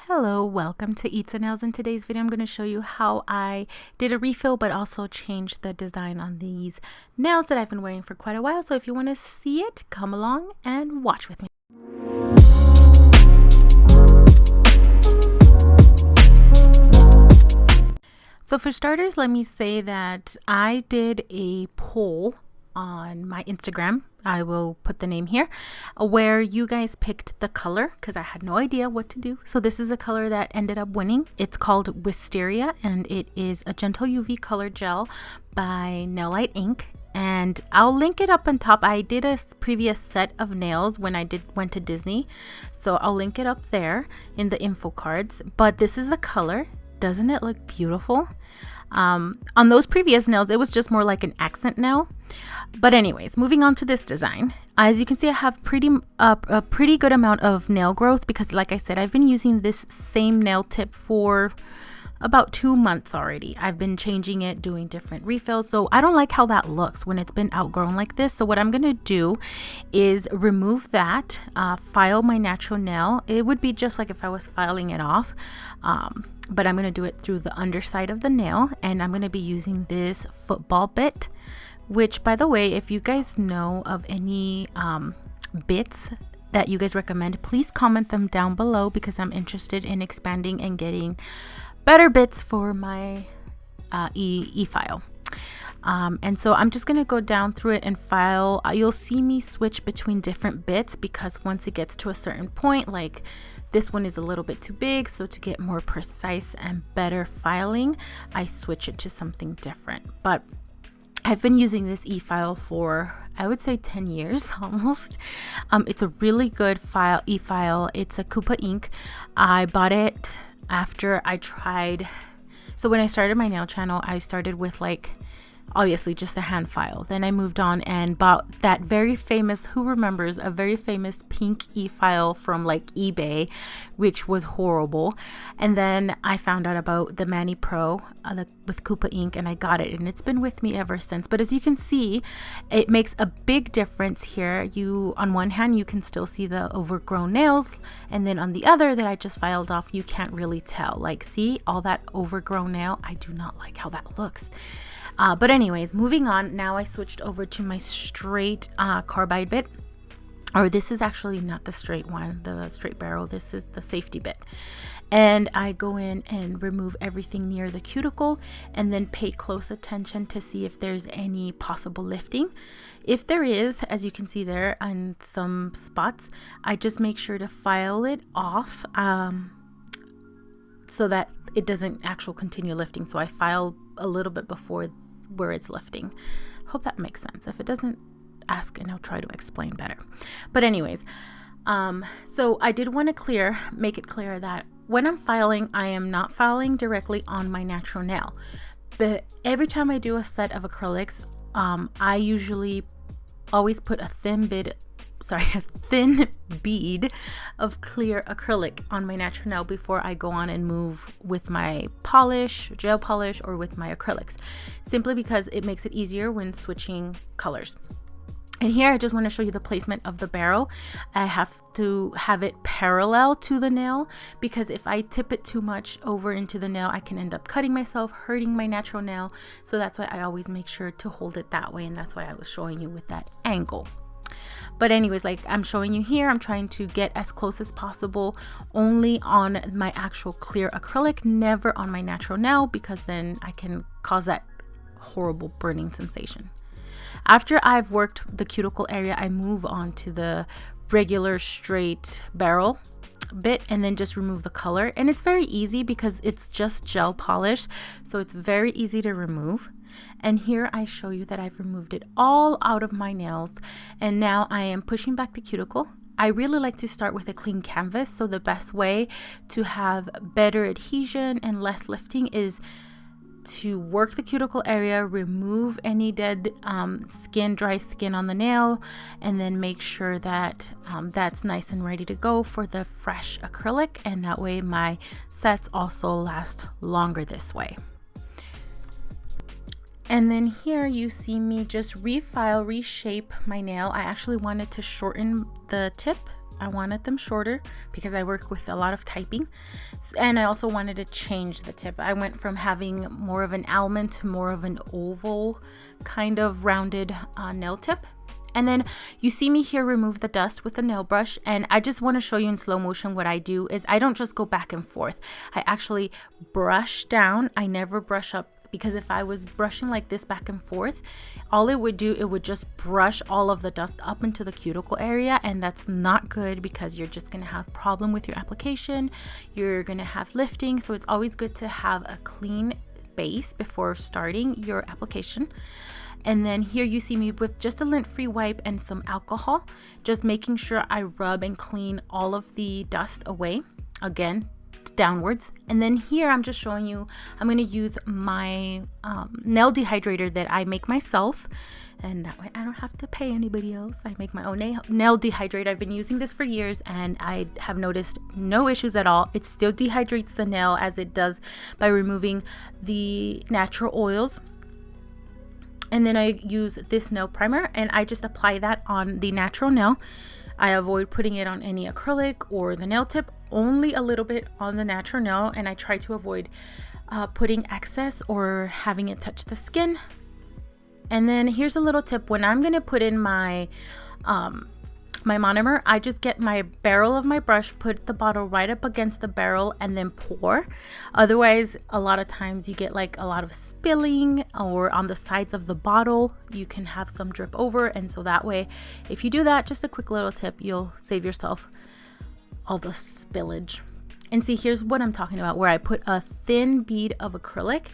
Hello, welcome to Eats and Nails. In today's video, I'm going to show you how I did a refill but also changed the design on these nails that I've been wearing for quite a while. So if you want to see it, come along and watch with me. So for starters, let me say that I did a poll on my Instagram. I will put the name here, where you guys picked the color because I had no idea what to do. So this is a color that ended up winning. It's called Wisteria and it is a gentle UV color gel by Nailite Ink. And I'll link it up on top. I did a previous set of nails when I went to Disney. So I'll link it up there in the info cards. But this is the color. Doesn't it look beautiful? On those previous nails, it was just more like an accent nail. But anyways, moving on to this design. As you can see, I have a pretty good amount of nail growth because, like I said, I've been using this same nail tip for about 2 months already. I've been changing it, doing different refills. So I don't like how that looks when it's been outgrown like this. So what I'm going to do is remove that, file my natural nail. It would be just like if I was filing it off. But I'm going to do it through the underside of the nail, and I'm going to be using this football bit, which, by the way, if you guys know of any bits that you guys recommend, please comment them down below because I'm interested in expanding and getting better bits for my e-file. And so I'm just going to go down through it and file. You'll see me switch between different bits because once it gets to a certain point, like this one is a little bit too big, so to get more precise and better filing, I switch it to something different. But I've been using this e-file for, I would say, 10 years almost. It's a really good e-file. It's a Kupa ink. I bought it after I tried. So when I started my nail channel, I started with obviously just the hand file. Then I moved on and bought that very famous, who remembers, a very famous pink e-file from eBay, which was horrible. And then I found out about the Mani Pro with Kupa ink, and I got it, and it's been with me ever since. But as you can see, it makes a big difference here. On one hand, you can still see the overgrown nails, and then on the other that I just filed off, you can't really tell. See all that overgrown nail? I do not like how that looks. But anyways, moving on, now I switched over to my straight carbide bit. Or this is actually not the straight one, the straight barrel. This is the safety bit. And I go in and remove everything near the cuticle and then pay close attention to see if there's any possible lifting. If there is, as you can see there on some spots, I just make sure to file it off so that it doesn't actually continue lifting. So I file a little bit before where it's lifting. Hope that makes sense. If it doesn't, ask and I'll try to explain better. But anyways, so I did want to make it clear that when I'm filing, I am not filing directly on my natural nail. But every time I do a set of acrylics, I usually always put a thin bead of clear acrylic on my natural nail before I go on and move with my gel polish, or with my acrylics, simply because it makes it easier when switching colors. And here I just want to show you the placement of the barrel. I have to have it parallel to the nail because if I tip it too much over into the nail, I can end up cutting myself, hurting my natural nail. So that's why I always make sure to hold it that way, and that's why I was showing you with that angle. But anyways, I'm showing you here, I'm trying to get as close as possible only on my actual clear acrylic, never on my natural nail, because then I can cause that horrible burning sensation. After I've worked the cuticle area, I move on to the regular straight barrel bit and then just remove the color. And it's very easy because it's just gel polish, so it's very easy to remove. And here I show you that I've removed it all out of my nails, and now I am pushing back the cuticle. I really like to start with a clean canvas, so the best way to have better adhesion and less lifting is to work the cuticle area, remove any dead dry skin on the nail, and then make sure that that's nice and ready to go for the fresh acrylic, and that way my sets also last longer this way. And then here you see me just reshape my nail. I actually wanted to shorten the tip I wanted them shorter because I work with a lot of typing, and I also wanted to change the tip. I went from having more of an almond to more of an oval kind of rounded nail tip. And then you see me here remove the dust with a nail brush, and I just want to show you in slow motion what I do is I don't just go back and forth. I actually brush down. I never brush up, because if I was brushing like this back and forth, all it would do, it would just brush all of the dust up into the cuticle area, and that's not good because you're just gonna have problem with your application. You're gonna have lifting, so it's always good to have a clean base before starting your application. And then here you see me with just a lint-free wipe and some alcohol, just making sure I rub and clean all of the dust away, again, downwards. And then here I'm just showing you, I'm going to use my nail dehydrator that I make myself, and that way I don't have to pay anybody else. I make my own nail dehydrator. I've been using this for years and I have noticed no issues at all. It still dehydrates the nail as it does by removing the natural oils. And then I use this nail primer and I just apply that on the natural nail. I avoid putting it on any acrylic or the nail tip, only a little bit on the natural nail, and I try to avoid putting excess or having it touch the skin. And then here's a little tip. When I'm gonna put in my my monomer, I just get my barrel of my brush, put the bottle right up against the barrel, and then pour. Otherwise, a lot of times you get like a lot of spilling, or on the sides of the bottle you can have some drip over. And so that way, if you do that, just a quick little tip, you'll save yourself all the spillage. And see, here's what I'm talking about, where I put a thin bead of acrylic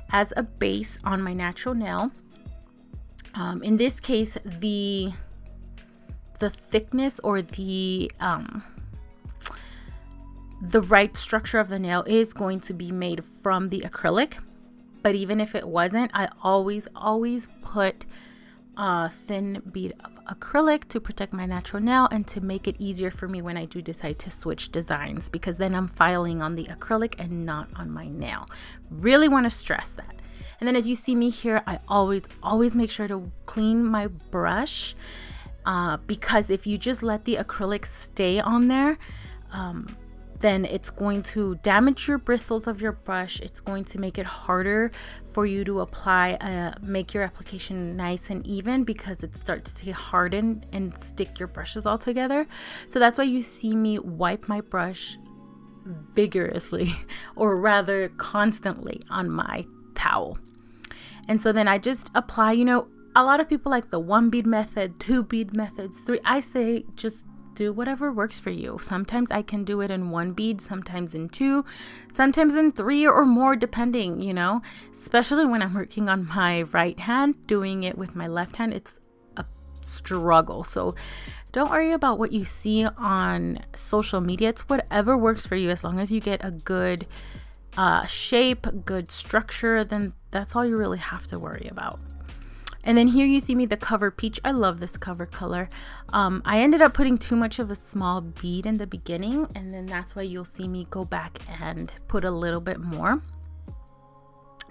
as a base on my natural nail. In this case, the thickness or the right structure of the nail is going to be made from the acrylic. But even if it wasn't, I always put a thin bead of acrylic to protect my natural nail and to make it easier for me when I do decide to switch designs, because then I'm filing on the acrylic and not on my nail. Really want to stress that. And then as you see me here, I always make sure to clean my brush, because if you just let the acrylic stay on there, then it's going to damage your bristles of your brush. It's going to make it harder for you to apply, make your application nice and even, because it starts to harden and stick your brushes all together. So that's why you see me wipe my brush vigorously, or rather constantly, on my towel. And so then I just apply, you know, a lot of people like the 1 bead method, 2 bead methods, 3. I say just do whatever works for you. Sometimes I can do it in 1 bead, sometimes in 2, sometimes in 3 or more, depending, you know, especially when I'm working on my right hand. Doing it with my left hand, it's a struggle. So don't worry about what you see on social media. It's whatever works for you. As long as you get a good shape, good structure, then that's all you really have to worry about. And then here you see me the Cover Peach. I love this cover color. I ended up putting too much of a small bead in the beginning, and then that's why you'll see me go back and put a little bit more,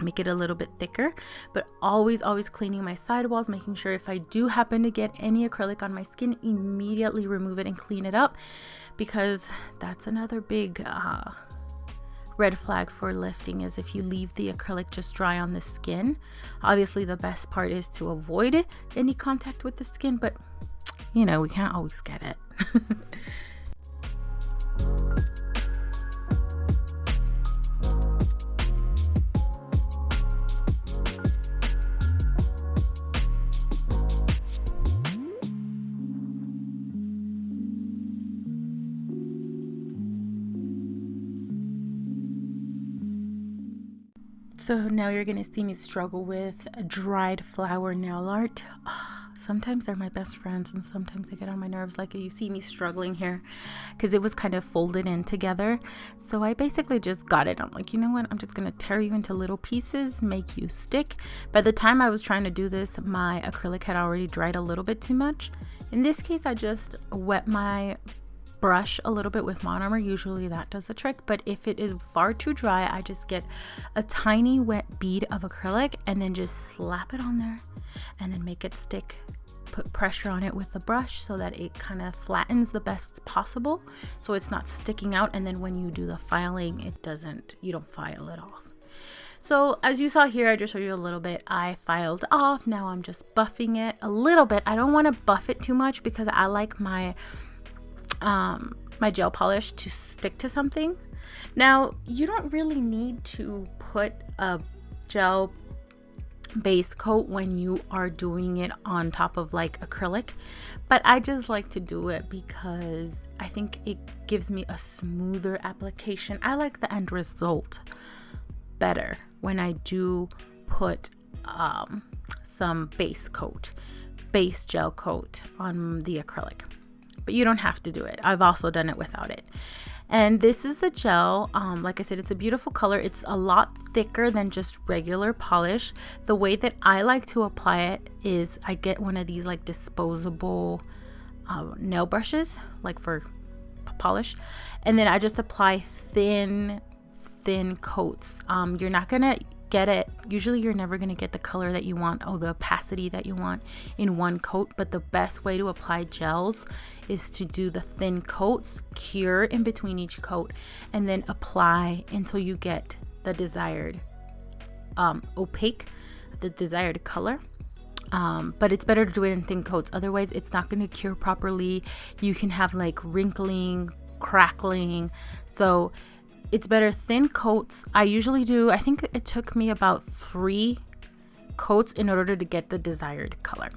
make it a little bit thicker. But always cleaning my sidewalls, making sure if I do happen to get any acrylic on my skin, immediately remove it and clean it up, because that's another big red flag for lifting, is if you leave the acrylic just dry on the skin. Obviously the best part is to avoid any contact with the skin, but you know, we can't always get it. So now you're gonna see me struggle with dried flower nail art. Sometimes they're my best friends and sometimes they get on my nerves. Like you see me struggling here because it was kind of folded in together. So I basically just got it. I'm like, you know what? I'm just gonna tear you into little pieces, make you stick. By the time I was trying to do this, my acrylic had already dried a little bit too much. In this case, I just wet my brush a little bit with monomer. Usually that does the trick, but if it is far too dry, I just get a tiny wet bead of acrylic and then just slap it on there and then make it stick put pressure on it with the brush so that it kind of flattens the best possible, so it's not sticking out, and then when you do the filing, you don't file it off. So as you saw here, I just showed you a little bit. I filed off. Now I'm just buffing it a little bit. I don't want to buff it too much because I like my my gel polish to stick to something. Now you don't really need to put a gel base coat when you are doing it on top of like acrylic, but I just like to do it because I think it gives me a smoother application. I like the end result better when I do put some base gel coat on the acrylic, but you don't have to do it. I've also done it without it. And this is the gel. Like I said, it's a beautiful color. It's a lot thicker than just regular polish. The way that I like to apply it is I get one of these like disposable nail brushes, like for polish, and then I just apply thin coats. You're not gonna get it, usually you're never gonna get the color that you want or the opacity that you want in one coat, but the best way to apply gels is to do the thin coats, cure in between each coat, and then apply until you get the desired the desired color. But it's better to do it in thin coats, otherwise it's not going to cure properly. You can have like wrinkling, crackling, so it's better thin coats. I usually do, I think it took me about 3 coats in order to get the desired color.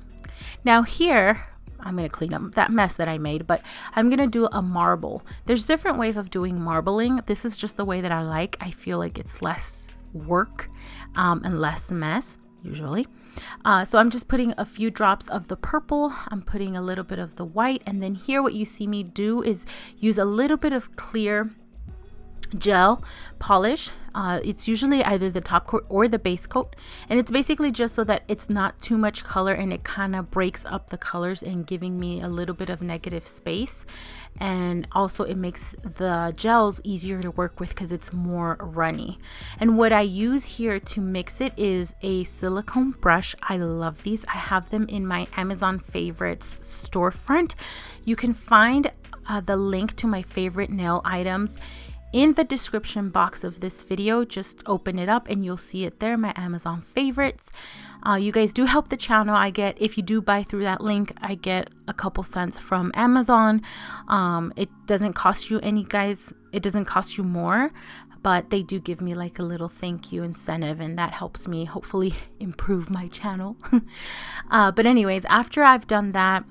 Now here, I'm going to clean up that mess that I made, but I'm going to do a marble. There's different ways of doing marbling. This is just the way that I like. I feel like it's less work and less mess usually. So I'm just putting a few drops of the purple. I'm putting a little bit of the white. And then here what you see me do is use a little bit of clear gel polish. It's usually either the top coat or the base coat, and it's basically just so that it's not too much color and it kind of breaks up the colors and giving me a little bit of negative space, and also it makes the gels easier to work with because it's more runny. And what I use here to mix it is a silicone brush. I love these. I have them in my Amazon favorites storefront. You can find the link to my favorite nail items in the description box of this video. Just open it up and you'll see it there, my Amazon favorites. You guys do help the channel. I get, if you do buy through that link, I get a couple cents from Amazon. It doesn't cost you any, guys. It doesn't cost you more, but they do give me like a little thank you incentive, and that helps me hopefully improve my channel. But anyways, after I've done that,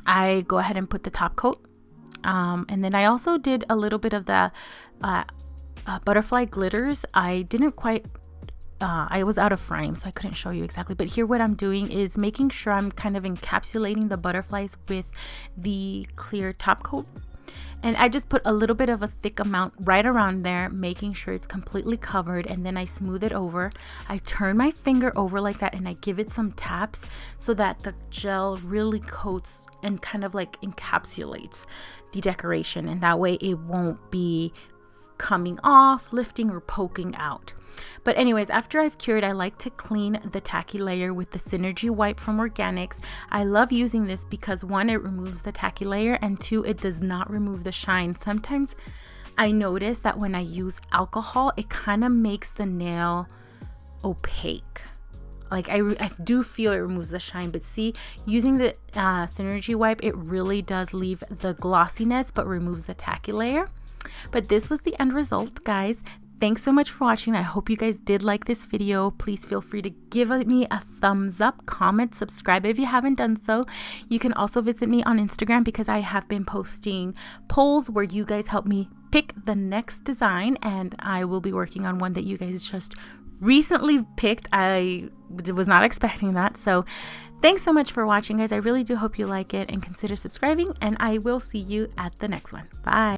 I go ahead and put the top coat. And then I also did a little bit of the butterfly glitters. I didn't quite, I was out of frame, so I couldn't show you exactly. But here what I'm doing is making sure I'm kind of encapsulating the butterflies with the clear top coat. And I just put a little bit of a thick amount right around there, making sure it's completely covered, and then I smooth it over. I turn my finger over like that and I give it some taps so that the gel really coats and kind of like encapsulates the decoration, and that way it won't be coming off, lifting, or poking out. But anyways, after I've cured, I like to clean the tacky layer with the Synergy wipe from Organics. I love using this because 1, it removes the tacky layer, and 2, it does not remove the shine. Sometimes I notice that when I use alcohol, it kind of makes the nail opaque. Like I do feel it removes the shine, but see, using the Synergy wipe, it really does leave the glossiness but removes the tacky layer. But this was the end result, guys. Thanks so much for watching. I hope you guys did like this video. Please feel free to give me a thumbs up, comment, subscribe if you haven't done so. You can also visit me on Instagram because I have been posting polls where you guys help me pick the next design, and I will be working on one that you guys just recently picked. I was not expecting that. So thanks so much for watching, guys. I really do hope you like it, and consider subscribing, and I will see you at the next one. Bye.